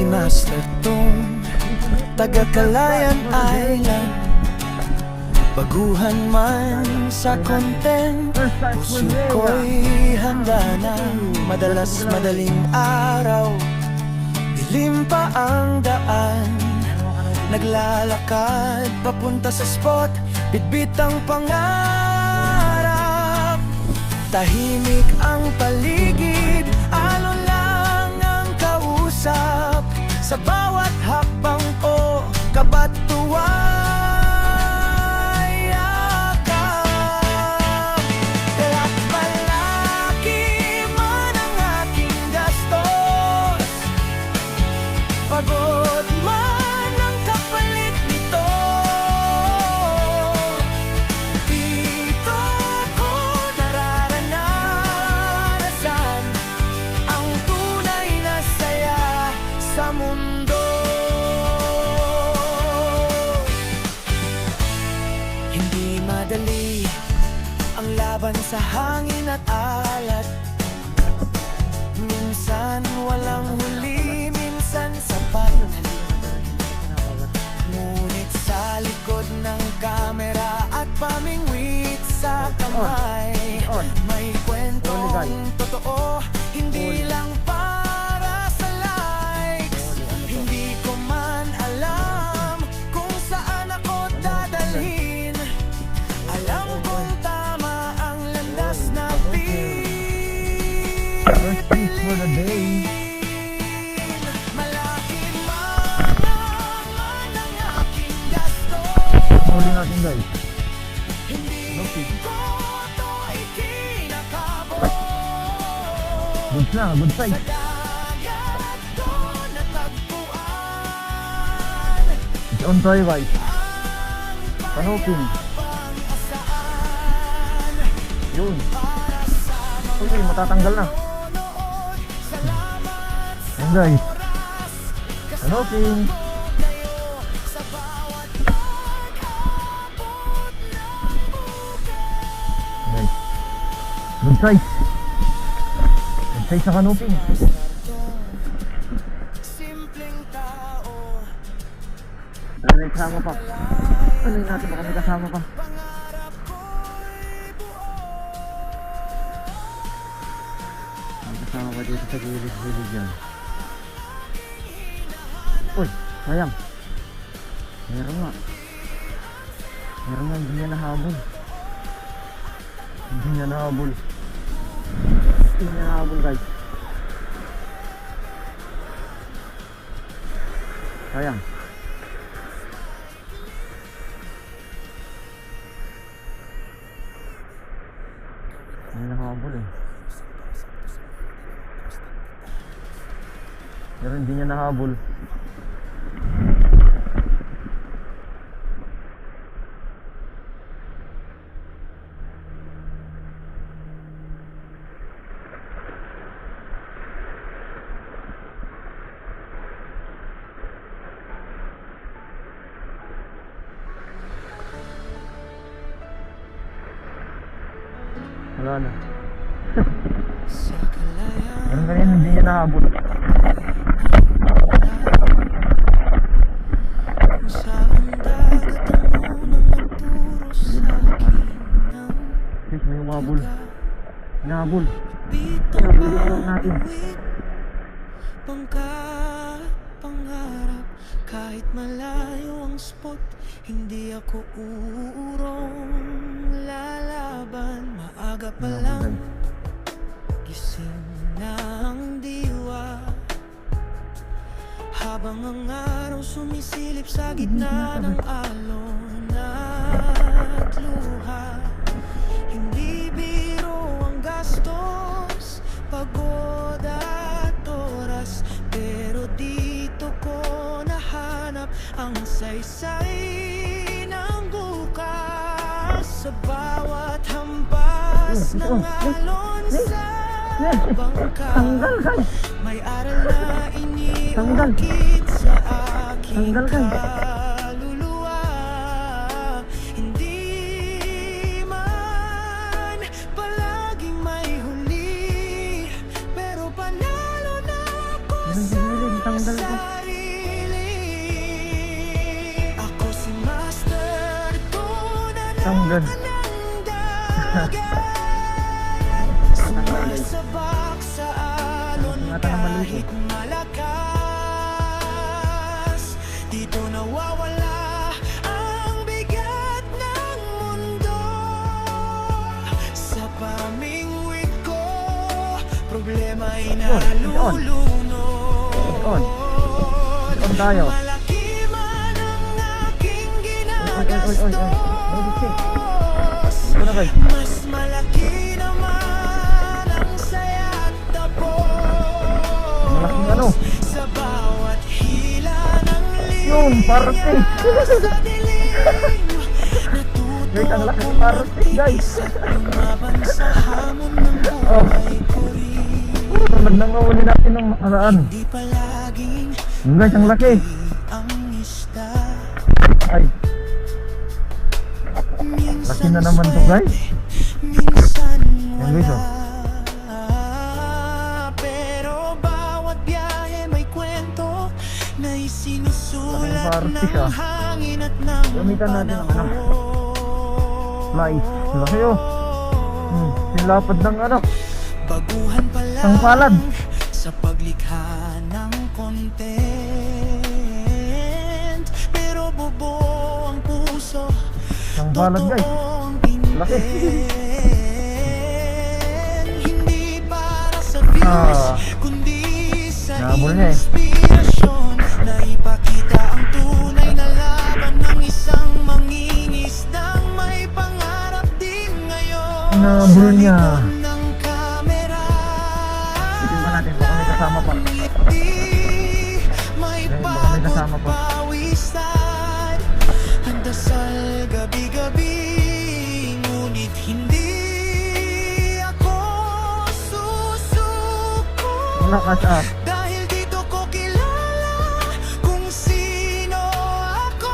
si Master Tong, taga Calayan Island. Baguhan man sa content, puso ko'y handa na. Madalas madaling araw, dilim pa ang daan. Naglalakad papunta sa spot, bitbit ang pangarap. Tahimik ang paligid, alon lang ang kausap. Sa bawat hakbang ko, kabatuan yakap. Kahit malaki man ang aking gastos, pagod man ang kapalit nito, dito ko nararanasan ang tunay na saya sa mundo. Hindi madali ang laban sa hangin at alat. Minsan walang huli, minsan sapat. Ngunit sa likod ng kamera at pamingwit sa kamay, may kwentong totoo, hindi lang para sa likes. Hindi ko man alam kung saan ako dadalhin. Alam kong tama ang landas na pipiliin. Malaki man ang aking gastos, Huli natin guys. hindi ko to ikinakabot. Good na, good size. Sa dagat ko natagpuan It's on tayo guys. ang Kanopin. pang-asaan. Yun. Para sa Uy, matatanggal na. manonood, salamat sa Yan guys. oras. Kanopin. Kayo sa bawat pag-abot ng bukas. Guys. Good size. Good size sa kanopin. Simpleng tao, Ano yung kasama pa? Ano yung natin baka may kasama pa? pangarap ko'y buo. May kasama pa dito sa gilid-gilid yan. Uy, sayang. Meron nga. Meron nga, hindi niya nahabol. Hindi niya nahabol. Hindi niya nahabol guys. Sayang. Hindi nahabol eh. Pero hindi niya nahabol. Wala na. Sa kalayaan Meron kanina hindi niya nahabol. kung saan dagat ang unang nagturo sa akin ng Guys, may umabol. Nahabol. bitang Nahabol natin. pawit. Pangarap kahit malayo ang spot, hindi ako uurong lalaban. Maaga pa lang, gising na ang diwa, habang ang araw sumisilip sa gitna ng alon at luha. Hindi biro ang gastos, pagod at oras, pero dito ko nahanap ang saysay ng bukas. Sa bawat hampas ng alon sa bangka, may aral na iniukit sa aking kaluluwa. Hindi man palaging may huli, pero panalo na ako sa Tanggal. Sumasabak sa alon Ingatan ang maligo. kahit malakas. Dito nawawala ang bigat ng mundo. Sa pamingwit ko, problema'y nalulunod. Doon tayo. Malaki man ang aking Oy. ginagastos. Dito na guys. Mas malaki naman ang saya't tapos. Malaking ano. Sa bawat hila ng Yun, party. sa dilim. Guys, ang laki ng party guys. Lumaban sa hamon ng buhay ko rin. Tulad nang nawali natin ng makaraan. Di palaging Yun guys, ang laki. ang isda. Ay, laki na naman to guys. Minsan Yan guys, wala. Pero bawat biyahe may kwento na isinusulat Parang ng party, hangin at ng Gamitan natin ang ano. panahon. Flies. Laki oh. Silapad ng ano. Baguhan pa lang Ang palad. sa paglikha ng content. Pero bobo ang puso, Ang palad guys. totoong Laki. hindi para sa views, kundi sa Nahabol niya eh. inspirasyon na ipakita ang tunay na laban ng isang mangingisdang may pangarap din ngayon. Nahabol Sa niya. likod ng kamera, Tingnan natin baka may kasama pa. ngiti, may Baka may kasama pagod pa. pawisan. Ang dasal gabi-gabi, ngunit hindi ako susuko. Lakas up. Dahil dito ko kilala kung sino ako.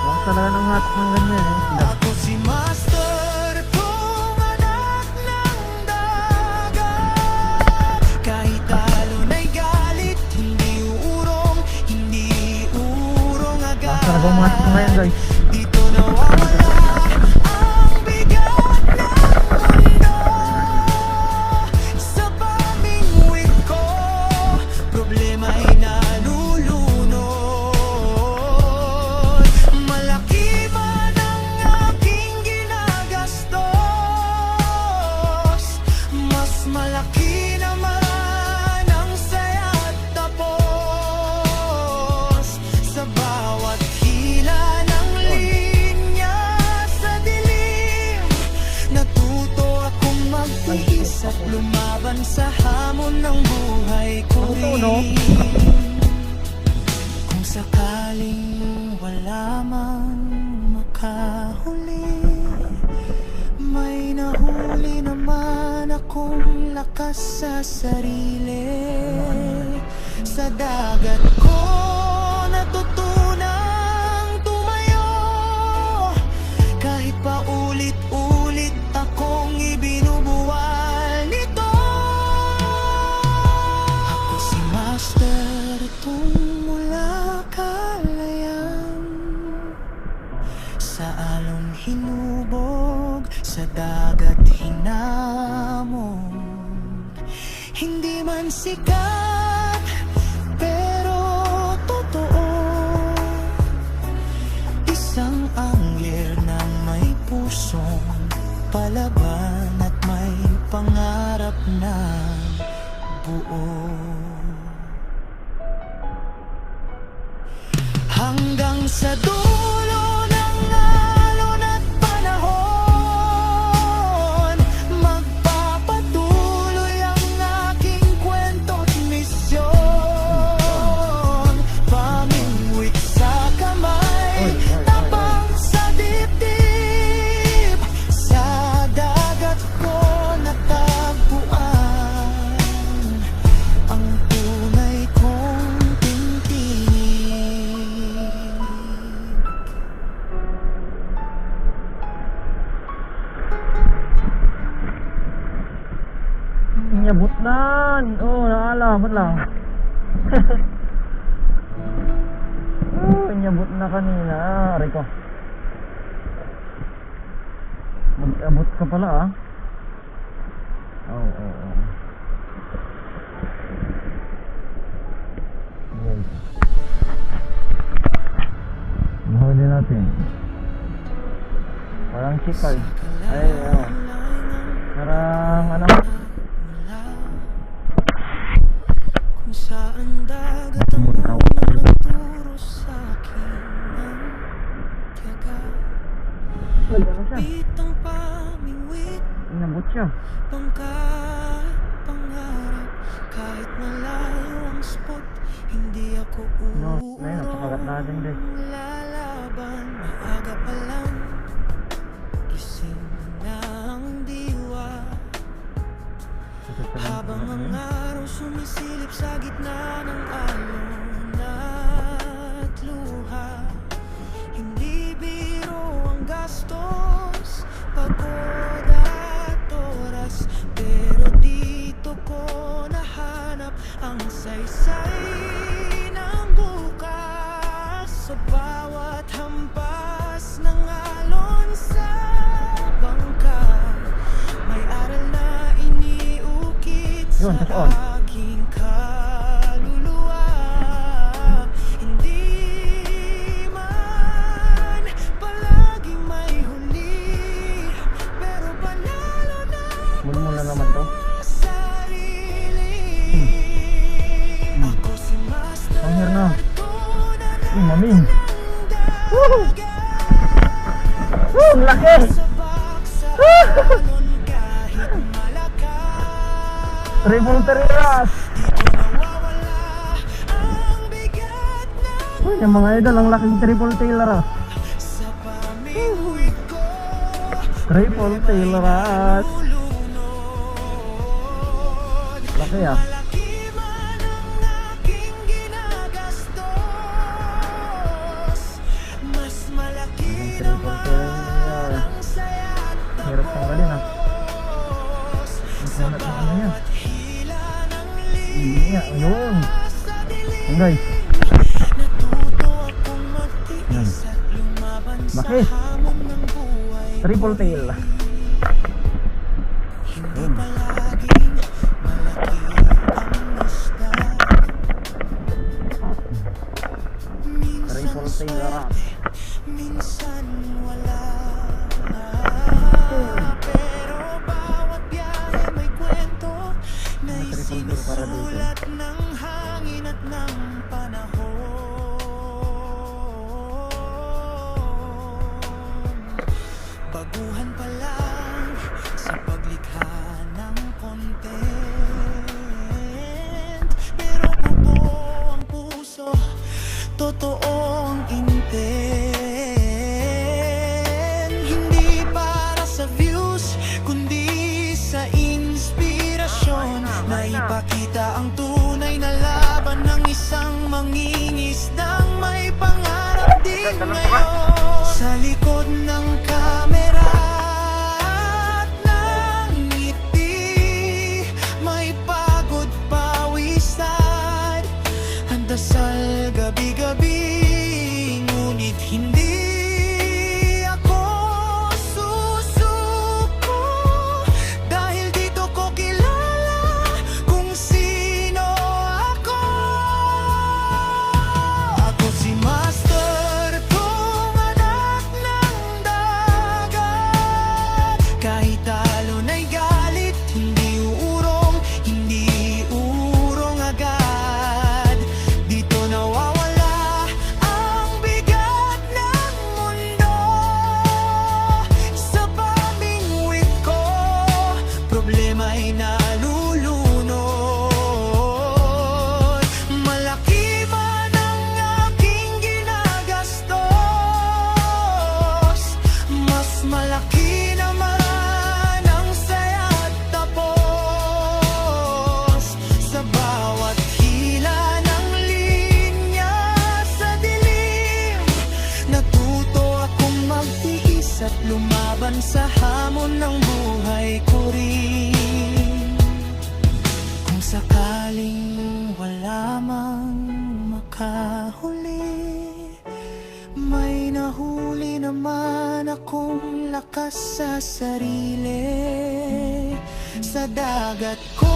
Huwag talaga ng hatak ng ganyan eh. Ako si Master, kung anak ng dagat. Kahit talon ay galit, hindi urong agad. Lakas talaga umasok ngayon guys. Dito nawawala ang bigat ng mundo. Sa pamingwit ko, problema'y nalulunod. Malaki man ang aking ginagastos, mas malaki naman ang saya't tapos. Sa bawat hila ng linya sa dilim, natuto akong magtiis at lumaban sa hamon ng buhay ko Ang tono. rin. Kung sakaling wala mang makahuli, may nahuli naman akong lakas sa sarili. Sa dagat ko natutunang tumayo, kahit pa ulit-ulit akong ibinubuwal nito. Ako si Master, itong mula kalayan. Sa alon hinubog, sa dagat hinamon. Hindi man sikat, pero totoo. Isang angler na may pusong palaban at may pangarap na buo. Hanggang sa dulo ng alon at panahon, magpapatuloy ang aking kwento't misyon. Pamingwit sa kamay, tapang sa dibdib, sa dagat ko natagpuan ang tunay kong tintig. Inyabot na. Oo, nakalaman lang. Oo, inyabot na kanina. Aray ko. Mag-abot ka pala ah. Oo, oo, oo. Yes. Nahuli natin. Parang sikal. Ay, oo. Parang ano? Kung saan dagat ang unang nagturo sa akin ng tiyaga. Ano siya? Pitang pamingwit, Inabot siya. bangkat, pangarap. Kahit malayo ang spot, hindi ako No, ayun, napakagat natin din. lalaban. Maaga pa lang, gising na ang diwa. Habang ang araw sumisilip sa gitna ng alon at luha. Hindi biro ang gastos, pagod at oras. Pero dito ko nahanap ang saysay ng bukas. Sa bawat hampas ng alon sa bangka, may aral na iniukit Yun, sa tas on. aking kaluluwa. Hindi man palaging may huli, pero panalo na Mulmula naman to. sarili. Ako si Master Ang hir na. Tuna Maming. Woo! Ang laki! Sabak sa alon kahit malakas. Triple Terras! Dito nawawala ang bigat ng Uy, yung mga idol, ang laking triple Terras. sa pamingwit ko. Triple Terras. Nalulunod. Laki ah. Malaki man ang aking ginagastos, mas malaki Ang triple naman Terras. ang saya't Hirap tanggalin ah. tapos. Ang Sa sanat ng ano yan. bawat hila ng Iya, ayun. sa dilim, Ang guys. natuto akong magtiis at lumaban sa Laki. hamon ng buhay. Triple tail. Hindi palaging malaki ang isda. Minsan Triple tail rat. minsan wala. Pero bawat biyahe may kwento na Triple tail para dito. isinusulat ng hangin at ng panahon. Baguhan pa lang sa paglikha ng content, pero buo ang puso, totoo ang intent. Hindi para sa views, kundi sa inspirasyon, na ipakita ang tunay na laban ng isang mangingisdang may pangarap din ngayon. Sa likod ng kamera at ng ngiti, may pagod pawisan, ang dasal gabi-gabi. Ngunit hindi ako susuko, dahil dito ko kilala kung sino ako. Ako si Master, kung anak ng dagat. Kahit talon ay galit, hindi urong agad. Dito nawawala ang bigat ng mundo. Sa pamingwit ko, problema ay nalulunod. Malaki man ang aking ginagastos, mas malaki naman ang saya't tapos. Sa bawat hila ng linya sa dilim, natuto akong magtiis at lumaban sa hamon ng buhay ko rin. Kung sakaling wala mang makahuli, may nahuli na naman akong lakas sa sarili. Sa dagat ko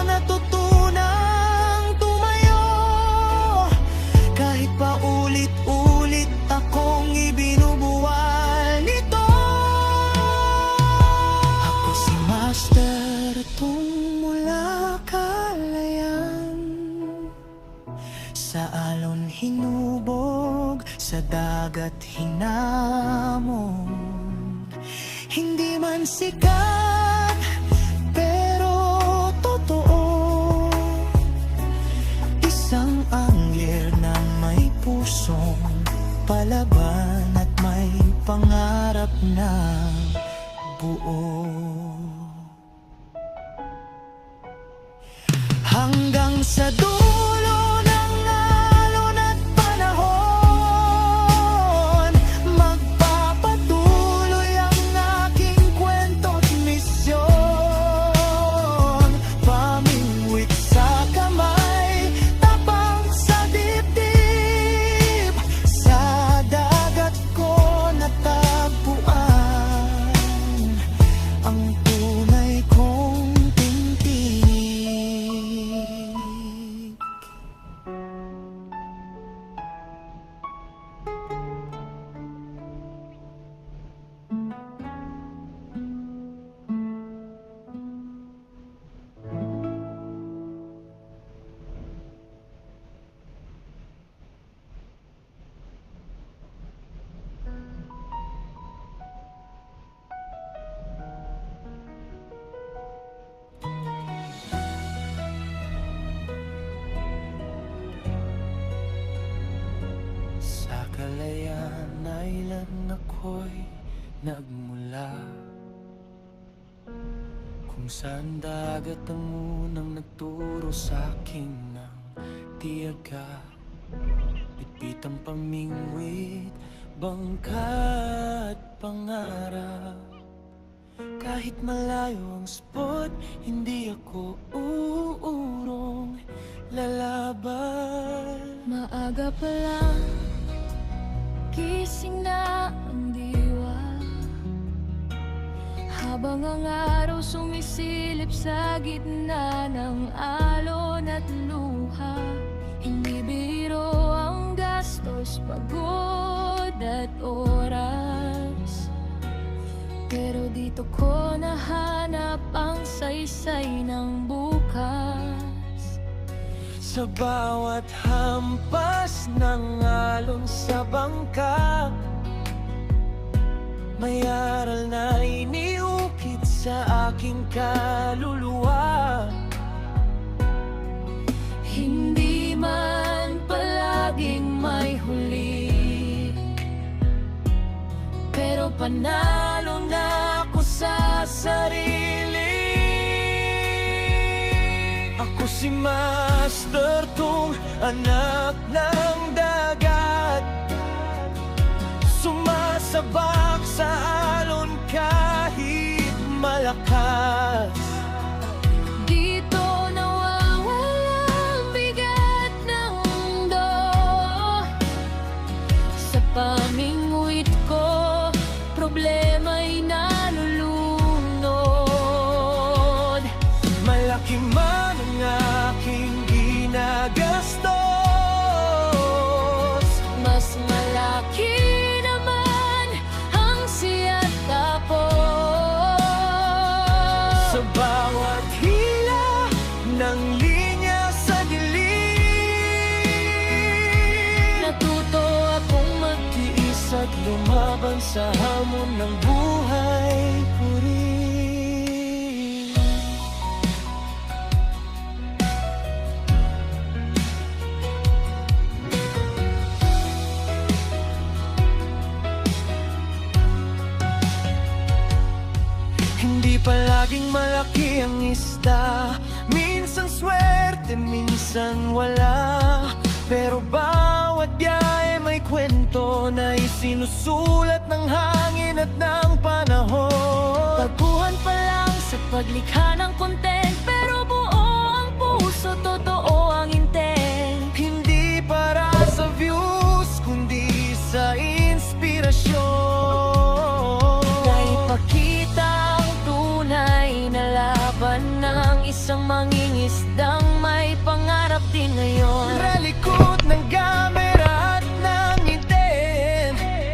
natutunang tumayo, kahit pa ulit-ulit akong ibinubuwal nito. Ako si Master Tong mula Kalayaan, sa alon hinubog, sa dagat hinamon. Hindi man sikat, pero totoo. Isang angler na may pusong palaban at may pangarap na buo. Hanggang sa dulo ng alon at panahon, magpapatuloy ang aking kwento't misyon. Pamingwit sa kamay, tapang sa dibdib, sa dagat ko natagpuan ang tunay kong tintig. Sa kalayaan island ako'y nagmula, kung saan dagat ang unang nagturo sa'kin ng tiyaga. Pitpitang pamingwit, bangka at pangarap. Kahit malayo ang spot, hindi ako uurong lalaban. Maaga pa lang, gising na ang diwa, habang ang araw sumisilip sa gitna ng alon at luha. Hindi biro ang gastos, pagod at oras, pero dito ko nahanap ang saysay ng bukas. Sa bawat hampas ng alon sa bangka, may aral na iniukit sa aking kaluluwa. Hindi man palaging may huli, pero panalo na ako sa sarili. Ako si Master Tong, anak ng dagat, sumasabak sa alon kahit malakas. Dito nawawala ang bigat ng mundo, sa pamingwit ko problema'y nalulunod. Malaki man ang aking ginagastos, Mas malaki naman ang siya't tapos. sa bawat hila ng linya sa dilim, Natuto akong magtiis at lumaban sa hamon ng buhay ko rin. Hindi palaging malaki ang isda, minsan swerte, minsan wala. Pero bawat biyahe may kwento na isinusulat ng hangin at ng panahon. Baguhan pa lang sa paglikha ng content, pero buo ang puso, totoo ang intent. Hindi para sa views, kundi sa inspirasyon. ipakita ang tunay na laban ng isang mangingisdang may pangarap din ngayon. Relikot ng gamit